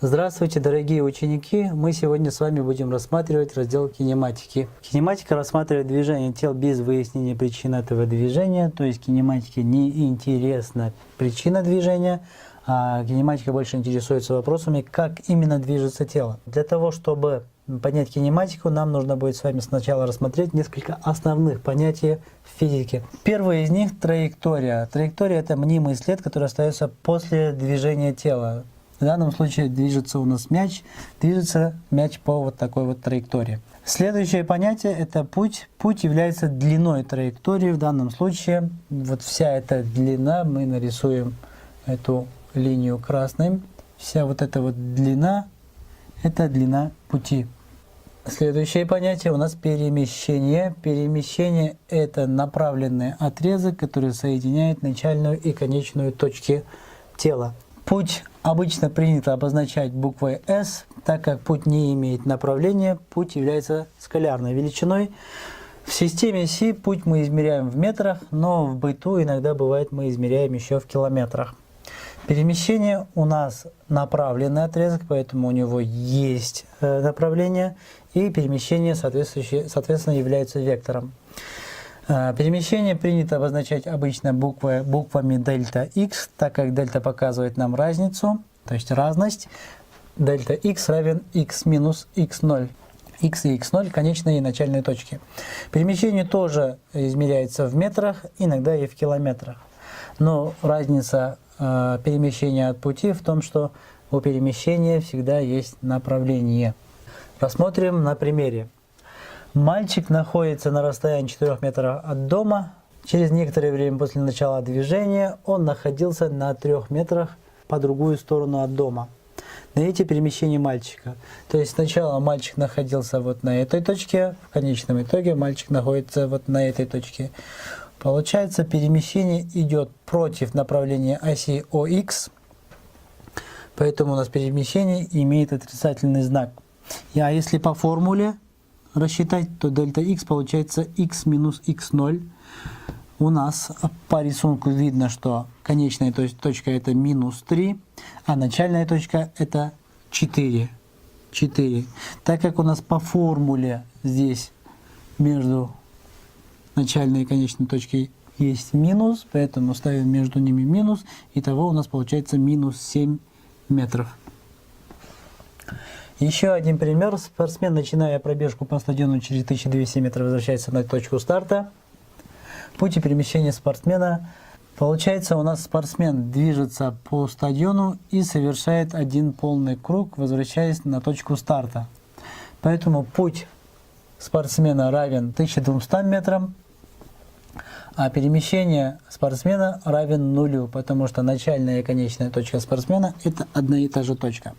Здравствуйте, дорогие ученики! Мы сегодня с вами будем рассматривать раздел кинематики. Кинематика рассматривает движение тел без выяснения причин этого движения, то есть кинематике не интересна причина движения, а кинематика больше интересуется вопросами, как именно движется тело. Для того, чтобы понять кинематику, нам нужно будет с вами сначала рассмотреть несколько основных понятий в физике. Первое из них – траектория. Траектория – это мнимый след, который остается после движения тела. В данном случае движется у нас мяч, движется мяч по вот такой вот траектории. Следующее понятие – это путь. Путь является длиной траектории. В данном случае вот вся эта длина, мы нарисуем эту линию красным. Вся вот эта вот длина – это длина пути. Следующее понятие у нас перемещение. Перемещение – это направленный отрезок, который соединяет начальную и конечную точки тела. Путь обычно принято обозначать буквой S, так как путь не имеет направления, путь является скалярной величиной. В системе Си путь мы измеряем в метрах, но в быту иногда бывает мы измеряем еще в километрах. Перемещение у нас направленный отрезок, поэтому у него есть направление, и перемещение соответственно является вектором. Перемещение принято обозначать обычно буквами дельта x, так как дельта показывает нам разницу, то есть разность. Дельта x равен x минус x0. X и x0 – конечные и начальные точки. Перемещение тоже измеряется в метрах, иногда и в километрах. Но разница перемещения от пути в том, что у перемещения всегда есть направление. Рассмотрим на примере. Мальчик находится на расстоянии 4 метров от дома. Через некоторое время после начала движения он находился на 3 метрах по другую сторону от дома. Найдите перемещение мальчика. То есть сначала мальчик находился вот на этой точке, в конечном итоге мальчик находится вот на этой точке. Получается, перемещение идет против направления оси ОХ, поэтому у нас перемещение имеет отрицательный знак. А если по формуле рассчитать, то дельта x получается x минус x0. У нас по рисунку видно, что конечная точка это минус 3, а начальная точка это 4. Так как у нас по формуле здесь между начальной и конечной точкой есть минус, поэтому ставим между ними минус. Итого у нас получается минус 7 метров. Еще один пример. Спортсмен, начиная пробежку по стадиону через 1200 метров, возвращается на точку старта. Путь и перемещение спортсмена. Получается, у нас спортсмен движется по стадиону и совершает один полный круг, возвращаясь на точку старта. Поэтому путь спортсмена равен 1200 метрам, а перемещение спортсмена равен нулю, потому что начальная и конечная точка спортсмена – это одна и та же точка.